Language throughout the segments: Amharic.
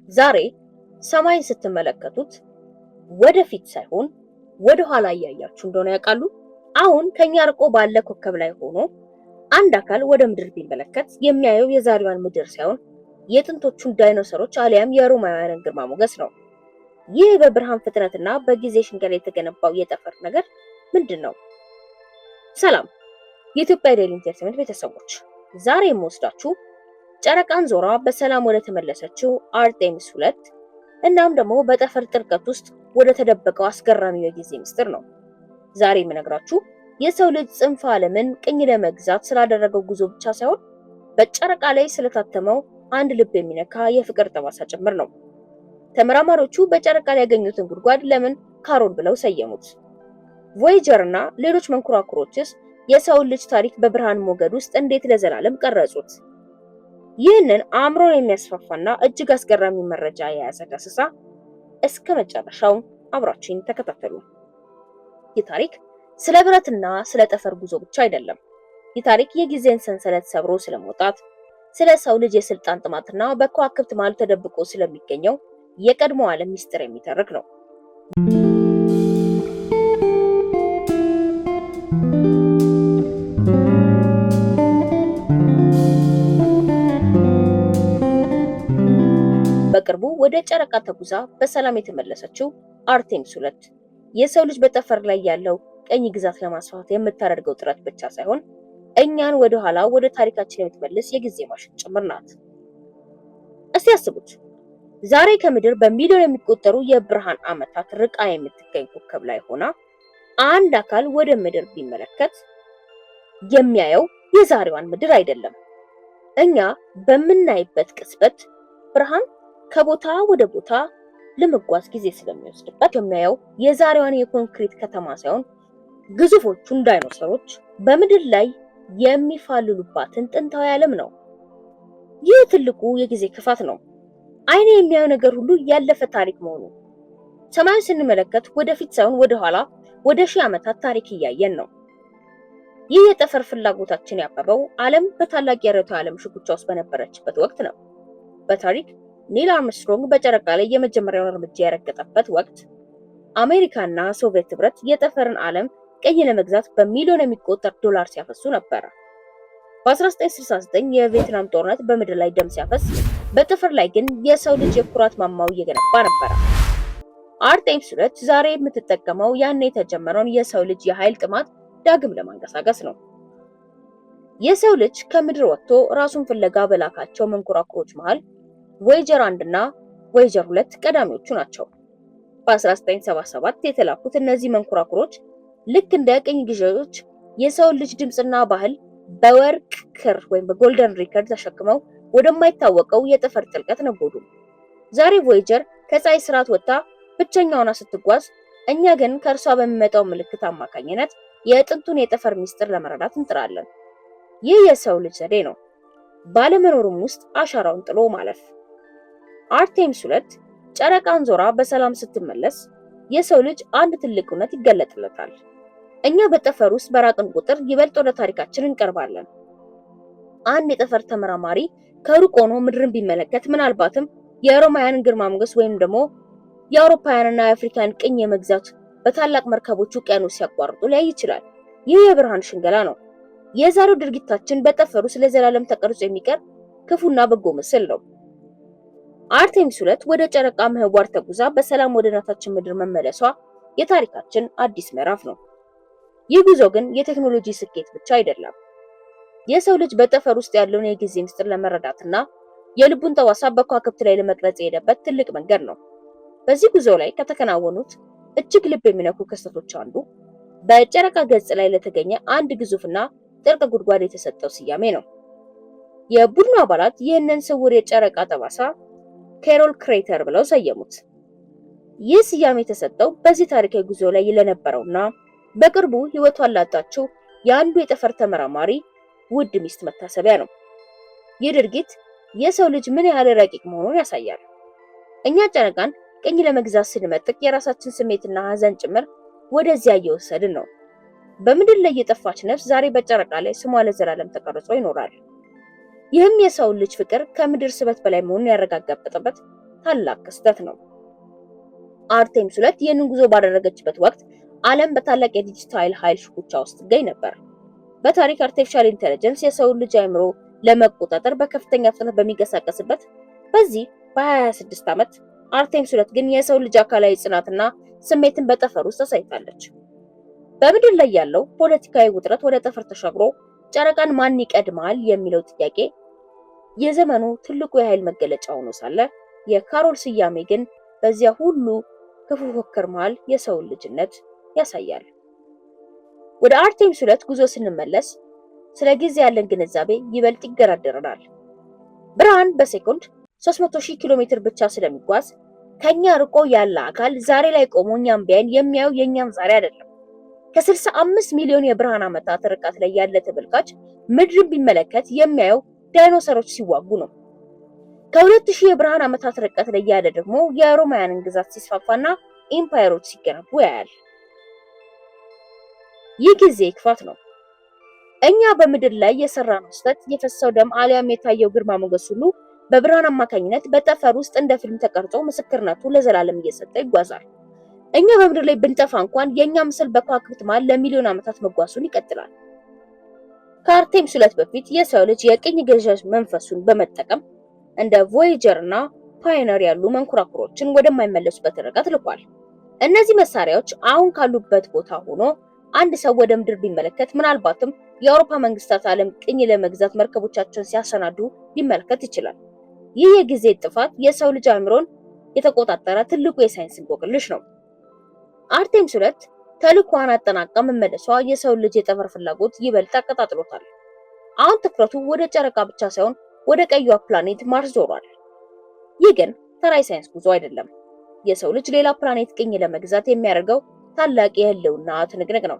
ዛሬ ሰማይን ስትመለከቱት ወደፊት ሳይሆን ወደ ኋላ እያያችሁ እንደሆነ ያውቃሉ? አሁን ከኛ ርቆ ባለ ኮከብ ላይ ሆኖ አንድ አካል ወደ ምድር ቢመለከት የሚያየው የዛሬዋን ምድር ሳይሆን የጥንቶቹን ዳይኖሰሮች አሊያም የሮማውያንን ግርማ ሞገስ ነው። ይህ በብርሃን ፍጥነትና በጊዜ ሽንገላ የተገነባው የጠፈር ነገር ምንድን ነው? ሰላም የኢትዮጵያ ዴይሊ ኢንተርቴይንመንት ቤተሰቦች፣ ዛሬ የምወስዳችሁ ጨረቃን ዞራ በሰላም ወደ ተመለሰችው አርጤሚስ 2 እናም ደግሞ በጠፈር ጥልቀት ውስጥ ወደ ተደበቀው አስገራሚው የጊዜ ምስጢር ነው። ዛሬ የምነግራችሁ የሰው ልጅ ጽንፈ ዓለምን ቅኝ ለመግዛት ስላደረገው ጉዞ ብቻ ሳይሆን በጨረቃ ላይ ስለታተመው አንድ ልብ የሚነካ የፍቅር ጠባሳ ጭምር ነው። ተመራማሪዎቹ በጨረቃ ላይ ያገኙትን ጉድጓድ ለምን ካሮል ብለው ሰየሙት? ቮያጀር እና ሌሎች መንኮራኩሮችስ የሰውን ልጅ ታሪክ በብርሃን ሞገድ ውስጥ እንዴት ለዘላለም ቀረጹት? ይህንን አእምሮን የሚያስፋፋና እጅግ አስገራሚ መረጃ የያዘ ዳሰሳ እስከ መጨረሻው አብራችሁን ተከታተሉ። ይህ ታሪክ ስለ ብረትና ስለ ጠፈር ጉዞ ብቻ አይደለም። ይህ ታሪክ የጊዜን ሰንሰለት ሰብሮ ስለመውጣት፣ ስለ ሰው ልጅ የስልጣን ጥማትና በከዋክብት መሃል ተደብቆ ስለሚገኘው የቀድሞ ዓለም ሚስጥር የሚተርክ ነው። በቅርቡ ወደ ጨረቃ ተጉዛ በሰላም የተመለሰችው አርቴሚስ 2 የሰው ልጅ በጠፈር ላይ ያለው ቀኝ ግዛት ለማስፋት የምታደርገው ጥረት ብቻ ሳይሆን እኛን ወደ ኋላ ወደ ታሪካችን የምትመልስ የጊዜ ማሽን ጭምር ናት። እስቲ ያስቡት፣ ዛሬ ከምድር በሚሊዮን የሚቆጠሩ የብርሃን ዓመታት ርቃ የምትገኝ ኮከብ ላይ ሆና አንድ አካል ወደ ምድር ቢመለከት የሚያየው የዛሬዋን ምድር አይደለም። እኛ በምናይበት ቅጽበት ብርሃን ከቦታ ወደ ቦታ ለመጓዝ ጊዜ ስለሚወስድበት የሚያየው የዛሬዋን የኮንክሪት ከተማ ሳይሆን ግዙፎቹን ዳይኖሰሮች በምድር ላይ የሚፋልሉባትን ጥንታዊ ዓለም ነው። ይህ ትልቁ የጊዜ ክፋት ነው። አይኔ የሚያየው ነገር ሁሉ ያለፈ ታሪክ መሆኑ። ሰማዩን ስንመለከት ወደፊት ሳይሆን ወደ ኋላ ወደ ሺህ ዓመታት ታሪክ እያየን ነው። ይህ የጠፈር ፍላጎታችን ያበበው ዓለም በታላቅ የርዕዮተ ዓለም ሽኩቻ ውስጥ በነበረችበት ወቅት ነው። በታሪክ ኒል አርምስትሮንግ በጨረቃ ላይ የመጀመሪያውን እርምጃ ያረገጠበት ወቅት አሜሪካና ሶቪየት ህብረት የጠፈርን ዓለም ቀኝ ለመግዛት በሚሊዮን የሚቆጠር ዶላር ሲያፈሱ ነበር። በ1969 የቪየትናም ጦርነት በምድር ላይ ደም ሲያፈስ፣ በጠፈር ላይ ግን የሰው ልጅ የኩራት ማማው እየገነባ ነበር። አርጤሚስ 2 ዛሬ የምትጠቀመው ያን የተጀመረውን የሰው ልጅ የኃይል ጥማት ዳግም ለማንቀሳቀስ ነው። የሰው ልጅ ከምድር ወጥቶ ራሱን ፍለጋ በላካቸው መንኮራኩሮች መሃል ቮያጀር 1 እና ቮያጀር 2 ቀዳሚዎቹ ናቸው። በ1977 የተላኩት እነዚህ መንኮራኩሮች ልክ እንደ ቅኝ ገዢዎች የሰውን ልጅ ድምጽና ባህል በወርቅ ክር ወይም በጎልደን ሪከርድ ተሸክመው ወደማይታወቀው የጠፈር ጥልቀት ነጎዱ። ዛሬ ቮያጀር ከፀሐይ ስርዓት ወጥታ ብቸኛዋና ስትጓዝ፣ እኛ ግን ከእርሷ በሚመጣው ምልክት አማካኝነት የጥንቱን የጠፈር ሚስጥር ለመረዳት እንጥራለን። ይህ የሰው ልጅ ዘዴ ነው፣ ባለመኖሩም ውስጥ አሻራውን ጥሎ ማለፍ። አርቴሚስ 2 ጨረቃን ዞራ በሰላም ስትመለስ የሰው ልጅ አንድ ትልቅ እውነት ይገለጥለታል። እኛ በጠፈር ውስጥ በራቅን ቁጥር ይበልጥ ወደ ታሪካችን እንቀርባለን። አንድ የጠፈር ተመራማሪ ከሩቅ ሆኖ ምድርን ቢመለከት ምናልባትም የሮማውያንን ግርማ ሞገስ ወይም ደግሞ የአውሮፓውያንና የአፍሪካን ቅኝ የመግዛት በታላቅ መርከቦች ውቅያኖስ ሲያቋርጡ ሊያይ ይችላል። ይህ የብርሃን ሽንገላ ነው። የዛሬው ድርጊታችን በጠፈር ውስጥ ለዘላለም ተቀርጾ የሚቀር ክፉና በጎ ምስል ነው። አርቴሚስ 2 ወደ ጨረቃ ምህዋር ተጉዛ በሰላም ወደ እናታችን ምድር መመለሷ የታሪካችን አዲስ ምዕራፍ ነው። ይህ ጉዞ ግን የቴክኖሎጂ ስኬት ብቻ አይደለም። የሰው ልጅ በጠፈር ውስጥ ያለውን የጊዜ ምስጢር ለመረዳትና የልቡን ጠባሳ በከዋክብት ላይ ለመቅረጽ የሄደበት ትልቅ መንገድ ነው። በዚህ ጉዞ ላይ ከተከናወኑት እጅግ ልብ የሚነኩ ክስተቶች አንዱ በጨረቃ ገጽ ላይ ለተገኘ አንድ ግዙፍና ጥልቅ ጉድጓድ የተሰጠው ስያሜ ነው። የቡድኑ አባላት ይህንን ስውር የጨረቃ ጠባሳ ካሮል ክሬተር ብለው ሰየሙት። ይህ ስያሜ የተሰጠው በዚህ ታሪካዊ ጉዞ ላይ ለነበረውና በቅርቡ ሕይወቷን ላጣችው የአንዱ የጠፈር ተመራማሪ ውድ ሚስት መታሰቢያ ነው። ይህ ድርጊት የሰው ልጅ ምን ያህል ረቂቅ መሆኑን ያሳያል። እኛ ጨረቃን ቅኝ ለመግዛት ስንመጥቅ የራሳችን ስሜትና ሐዘን ጭምር ወደዚያ እየወሰድን ነው። በምድር ላይ የጠፋች ነፍስ ዛሬ በጨረቃ ላይ ስሟ ለዘላለም ተቀርጾ ይኖራል። ይህም የሰው ልጅ ፍቅር ከምድር ስበት በላይ መሆኑን ያረጋገጠበት ታላቅ ክስተት ነው። አርቴምስ 2 ይህንን ጉዞ ባደረገችበት ወቅት ዓለም በታላቅ የዲጂታል ኃይል ሽኩቻ ውስጥ ትገኝ ነበር። በታሪክ አርቲፊሻል ኢንተለጀንስ የሰውን ልጅ አእምሮ ለመቆጣጠር በከፍተኛ ፍጥነት በሚንቀሳቀስበት በዚህ በ26 ዓመት አርቴምስ 2 ግን የሰው ልጅ አካላዊ ጽናትና ስሜትን በጠፈር ውስጥ አሳይታለች። በምድር ላይ ያለው ፖለቲካዊ ውጥረት ወደ ጠፈር ተሻግሮ ጨረቃን ማን ይቀድማል የሚለው ጥያቄ የዘመኑ ትልቁ የኃይል መገለጫ ሆኖ ሳለ የካሮል ስያሜ ግን በዚያ ሁሉ ክፉ ፉክክር መሃል የሰውን ልጅነት ያሳያል። ወደ አርቴምስ 2 ጉዞ ስንመለስ ስለ ጊዜ ያለን ግንዛቤ ይበልጥ ይገራደረናል። ብርሃን በሴኮንድ 300,000 ኪሎ ሜትር ብቻ ስለሚጓዝ ከኛ ርቆ ያለ አካል ዛሬ ላይ ቆሞ እኛም ቢያይን የሚያየው የኛም ዛሬ አይደለም። ከ65 ሚሊዮን የብርሃን ዓመታት ርቀት ላይ ያለ ተመልካች ምድርን ቢመለከት የሚያየው ዳይኖሰሮች ሲዋጉ ነው። ከ2000 የብርሃን ዓመታት ርቀት ላይ ያለ ደግሞ የሮማውያንን ግዛት ሲስፋፋና ኢምፓየሮች ሲገነቡ ያያል። ይህ ጊዜ ክፋት ነው። እኛ በምድር ላይ የሰራነው ስህተት፣ የፈሰው ደም አሊያም የታየው ግርማ ሞገስ ሁሉ በብርሃን አማካኝነት በጠፈር ውስጥ እንደ ፊልም ተቀርጾ ምስክርነቱ ለዘላለም እየሰጠ ይጓዛል። እኛ በምድር ላይ ብንጠፋ እንኳን የኛ ምስል በከዋክብት መሃል ለሚሊዮን ዓመታት መጓዙን ይቀጥላል። ከአርቴምስ 2 በፊት የሰው ልጅ የቅኝ ገዥ መንፈሱን በመጠቀም እንደ ቮያጀር እና ፓዮኒር ያሉ መንኮራኩሮችን ወደማይመለሱበት ርቀት ልኳል። እነዚህ መሳሪያዎች አሁን ካሉበት ቦታ ሆኖ አንድ ሰው ወደ ምድር ቢመለከት ምናልባትም የአውሮፓ መንግስታት ዓለም ቅኝ ለመግዛት መርከቦቻቸውን ሲያሰናዱ ሊመለከት ይችላል። ይህ የጊዜ ጥፋት የሰው ልጅ አእምሮን የተቆጣጠረ ትልቁ የሳይንስ እንቆቅልሽ ነው። አርቴምስ 2 ተልዕኮዋን አጠናቃ መመለሷ የሰው ልጅ የጠፈር ፍላጎት ይበልጥ አቀጣጥሎታል። አሁን ትኩረቱ ወደ ጨረቃ ብቻ ሳይሆን ወደ ቀይዋ ፕላኔት ማርስ ዞሯል። ይህ ግን ተራ የሳይንስ ጉዞ አይደለም። የሰው ልጅ ሌላ ፕላኔት ቅኝ ለመግዛት የሚያደርገው ታላቅ የህልውና ትንቅንቅ ነው።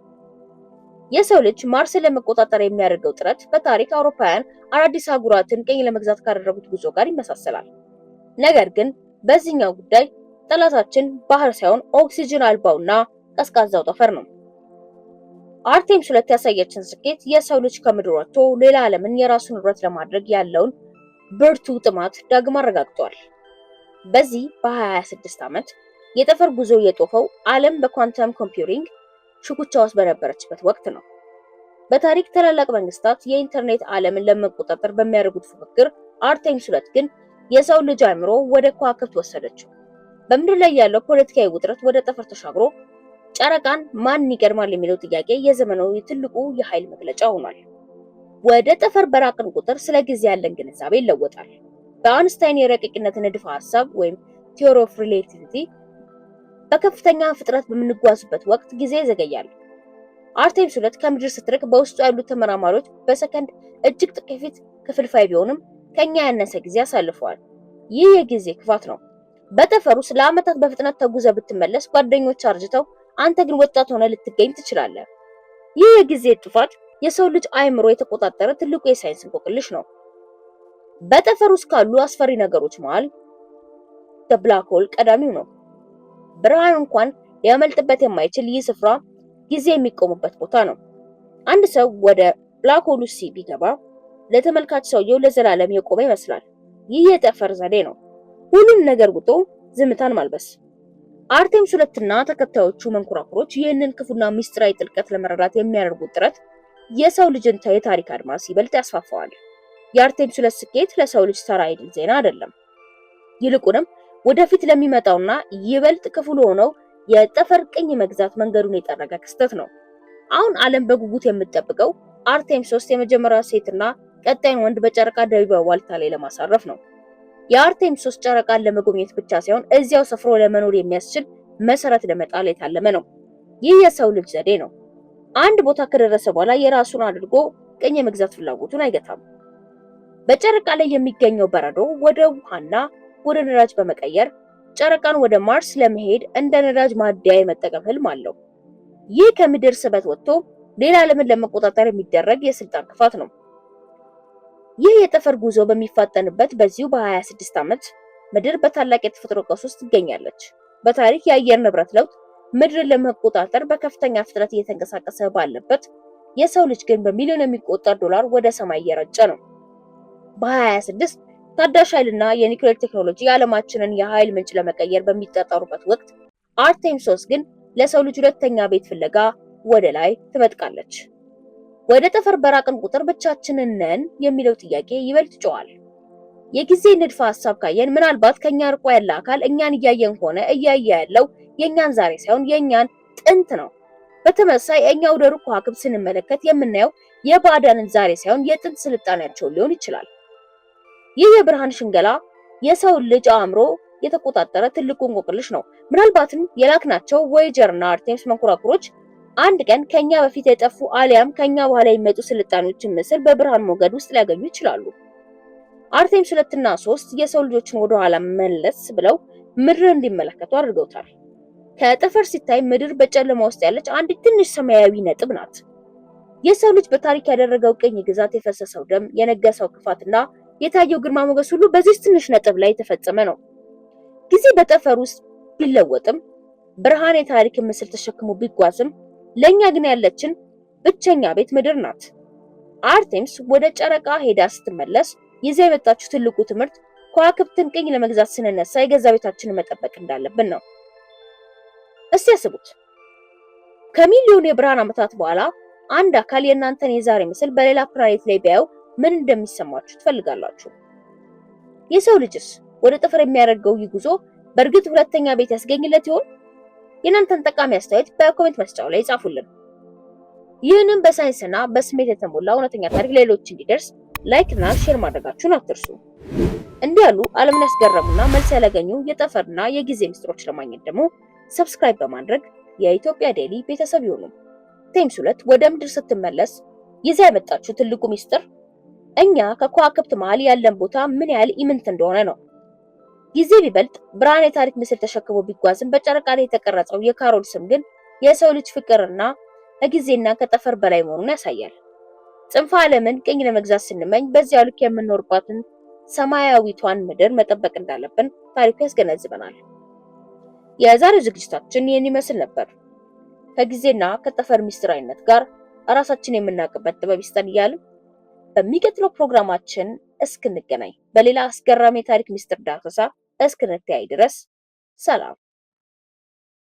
የሰው ልጅ ማርስን ለመቆጣጠር የሚያደርገው ጥረት በታሪክ አውሮፓውያን አዳዲስ አህጉራትን ቅኝ ለመግዛት ካደረጉት ጉዞ ጋር ይመሳሰላል። ነገር ግን በዚህኛው ጉዳይ ጠላታችን ባህር ሳይሆን ኦክሲጅን አልባውና ቀዝቃዛው ጠፈር ነው። አርቴምስ 2 ያሳየችን ስኬት የሰው ልጅ ከምድር ወጥቶ ሌላ ዓለምን የራሱ ንብረት ለማድረግ ያለውን ብርቱ ጥማት ዳግም አረጋግጧል። በዚህ በ26 ዓመት የጠፈር ጉዞ የጦፈው ዓለም በኳንተም ኮምፒውቲንግ ሽኩቻ ውስጥ በነበረችበት ወቅት ነው። በታሪክ ታላላቅ መንግስታት የኢንተርኔት ዓለምን ለመቆጣጠር በሚያደርጉት ፉክክር አርቴምስ 2 ግን የሰው ልጅ አእምሮ ወደ ከዋክብት ወሰደችው። በምድር ላይ ያለው ፖለቲካዊ ውጥረት ወደ ጠፈር ተሻግሮ ጨረቃን ማን ይቀድማል የሚለው ጥያቄ የዘመናዊ ትልቁ የኃይል መግለጫ ሆኗል። ወደ ጠፈር በራቅን ቁጥር ስለ ጊዜ ያለን ግንዛቤ ይለወጣል። በአንስታይን የረቂቅነት ንድፈ ሐሳብ ወይም ቲዮሪ ኦፍ ሪሌቲቪቲ በከፍተኛ ፍጥነት በምንጓዝበት ወቅት ጊዜ ይዘገያል። አርቴምስ 2 ከምድር ስትርቅ በውስጡ ያሉት ተመራማሪዎች በሰከንድ እጅግ ጥቂት ክፍልፋይ ቢሆንም ከኛ ያነሰ ጊዜ አሳልፈዋል። ይህ የጊዜ ክፋት ነው። በጠፈር ውስጥ ለዓመታት በፍጥነት ተጉዘ ብትመለስ ጓደኞች አርጅተው አንተ ግን ወጣት ሆነ ልትገኝ ትችላለህ። ይህ የጊዜ ጥፋት የሰው ልጅ አእምሮ የተቆጣጠረ ትልቁ የሳይንስ እንቆቅልሽ ነው። በጠፈር ውስጥ ካሉ አስፈሪ ነገሮች መሃል ብላክ ሆል ቀዳሚው ነው። ብርሃን እንኳን ሊያመልጥበት የማይችል ይህ ስፍራ ጊዜ የሚቆሙበት ቦታ ነው። አንድ ሰው ወደ ብላክ ሆል ውስጥ ቢገባ ለተመልካች ሰውየው ለዘላለም የቆመ ይመስላል። ይህ የጠፈር ዘዴ ነው፣ ሁሉም ነገር ውጦ ዝምታን ማልበስ። አርቴምስ 2 እና ተከታዮቹ መንኮራኩሮች ይህንን ክፉና ሚስጥራዊ ጥልቀት ለመረዳት የሚያደርጉት ጥረት የሰው ልጅን የታሪክ አድማስ ይበልጥ ያስፋፋዋል። የአርቴምስ 2 ስኬት ለሰው ልጅ ተራ አይደል ዜና አይደለም። ይልቁንም ወደፊት ለሚመጣውና ይበልጥ ክፉ ለሆነው የጠፈር ቅኝ መግዛት መንገዱን የጠረገ ክስተት ነው። አሁን ዓለም በጉጉት የምትጠብቀው አርቴምስ 3 የመጀመሪያ ሴትና ቀጣዩን ወንድ በጨረቃ ደቡባዊ ዋልታ ላይ ለማሳረፍ ነው። የአርቴምስ 3 ጨረቃን ለመጎብኘት ብቻ ሳይሆን እዚያው ሰፍሮ ለመኖር የሚያስችል መሰረት ለመጣል የታለመ ነው። ይህ የሰው ልጅ ዘዴ ነው። አንድ ቦታ ከደረሰ በኋላ የራሱን አድርጎ ቅኝ የመግዛት ፍላጎቱን አይገታም። በጨረቃ ላይ የሚገኘው በረዶ ወደ ውሃና ወደ ነዳጅ በመቀየር ጨረቃን ወደ ማርስ ለመሄድ እንደ ነዳጅ ማደያ የመጠቀም ህልም አለው። ይህ ከምድር ስበት ወጥቶ ሌላ ዓለምን ለመቆጣጠር የሚደረግ የስልጣን ክፋት ነው። ይህ የጠፈር ጉዞ በሚፋጠንበት በዚሁ በ26 ዓመት ምድር በታላቅ የተፈጥሮ ቀውስ ውስጥ ትገኛለች። በታሪክ የአየር ንብረት ለውጥ ምድርን ለመቆጣጠር በከፍተኛ ፍጥነት እየተንቀሳቀሰ ባለበት የሰው ልጅ ግን በሚሊዮን የሚቆጠር ዶላር ወደ ሰማይ እየረጨ ነው። በ26 ታዳሽ ኃይልና የኒውክሌር ቴክኖሎጂ የዓለማችንን የኃይል ምንጭ ለመቀየር በሚጣጣሩበት ወቅት አርቴም 3 ግን ለሰው ልጅ ሁለተኛ ቤት ፍለጋ ወደ ላይ ትመጥቃለች። ወደ ጠፈር በራቅን ቁጥር ብቻችንን ነን የሚለው ጥያቄ ይበልጥ ይጮሃል። የጊዜ ንድፈ ሐሳብ ካየን ምናልባት ከኛ ርቆ ያለ አካል እኛን እያየን ሆነ እያየ ያለው የኛን ዛሬ ሳይሆን የኛን ጥንት ነው። በተመሳሳይ እኛ ወደ ሩቅ ከዋክብት ስንመለከት የምናየው የባዕዳንን ዛሬ ሳይሆን የጥንት ስልጣኔያቸውን ሊሆን ይችላል። ይህ የብርሃን ሽንገላ የሰው ልጅ አእምሮ የተቆጣጠረ ትልቁ እንቆቅልሽ ነው። ምናልባትም የላክናቸው ቮያጀርና አርቴምስ መንኮራኩሮች አንድ ቀን ከኛ በፊት የጠፉ አሊያም ከኛ በኋላ የሚመጡ ስልጣኔዎችን ምስል በብርሃን ሞገድ ውስጥ ሊያገኙ ይችላሉ። አርቴምስ 2 እና 3 የሰው ልጆችን ወደ ኋላ መለስ ብለው ምድር እንዲመለከቱ አድርገውታል። ከጠፈር ሲታይ ምድር በጨለማ ውስጥ ያለች አንድ ትንሽ ሰማያዊ ነጥብ ናት። የሰው ልጅ በታሪክ ያደረገው ቅኝ ግዛት፣ የፈሰሰው ደም፣ የነገሰው ክፋትና የታየው ግርማ ሞገስ ሁሉ በዚህ ትንሽ ነጥብ ላይ የተፈጸመ ነው። ጊዜ በጠፈር ውስጥ ቢለወጥም ብርሃን የታሪክ ምስል ተሸክሞ ቢጓዝም ለኛ ግን ያለችን ብቸኛ ቤት ምድር ናት። አርቴምስ ወደ ጨረቃ ሄዳ ስትመለስ ይዛ የመጣችው ትልቁ ትምህርት ከዋክብትን ቅኝ ለመግዛት ስንነሳ የገዛ ቤታችንን መጠበቅ እንዳለብን ነው። እስቲ ያስቡት፣ ከሚሊዮን የብርሃን ዓመታት በኋላ አንድ አካል የእናንተን የዛሬ ምስል በሌላ ፕላኔት ላይ ቢያዩ ምን እንደሚሰማችሁ ትፈልጋላችሁ? የሰው ልጅስ ወደ ጠፈር የሚያደርገው ይህ ጉዞ በእርግጥ ሁለተኛ ቤት ያስገኝለት ይሆን? የእናንተን ጠቃሚ አስተያየት በኮሜንት መስጫው ላይ ጻፉልን። ይህንን በሳይንስና በስሜት የተሞላ እውነተኛ ታሪክ ሌሎች እንዲደርስ ላይክ እና ሼር ማድረጋችሁን አትርሱ። እንዲህ ያሉ ዓለምን ያስገረሙና መልስ ያላገኙ የጠፈርና የጊዜ ምስጢሮች ለማግኘት ደግሞ ሰብስክራይብ በማድረግ የኢትዮጵያ ዴይሊ ቤተሰብ ይሁኑ። አርቴምስ 2 ወደ ምድር ስትመለስ ይዛ የመጣችው ትልቁ ምስጢር እኛ ከከዋክብት መሃል ያለን ቦታ ምን ያህል ኢምንት እንደሆነ ነው። ጊዜ ቢበልጥ ብርሃን የታሪክ ምስል ተሸክሞ ቢጓዝም በጨረቃ ላይ የተቀረጸው የካሮል ስም ግን የሰው ልጅ ፍቅርና ከጊዜና ከጠፈር በላይ መሆኑን ያሳያል። ጽንፈ ዓለምን ቅኝ ለመግዛት ስንመኝ በዚያው ልክ የምንኖርባትን ሰማያዊቷን ምድር መጠበቅ እንዳለብን ታሪኩ ያስገነዝበናል። የዛሬው ዝግጅታችን ይህን ይመስል ነበር። ከጊዜና ከጠፈር ምስጢራዊነት ጋር ራሳችን የምናውቅበት ጥበብ ይስጠን እያልን በሚቀጥለው ፕሮግራማችን እስክንገናኝ በሌላ አስገራሚ የታሪክ ምስጢር ዳሰሳ እስክንተያይ ድረስ ሰላም።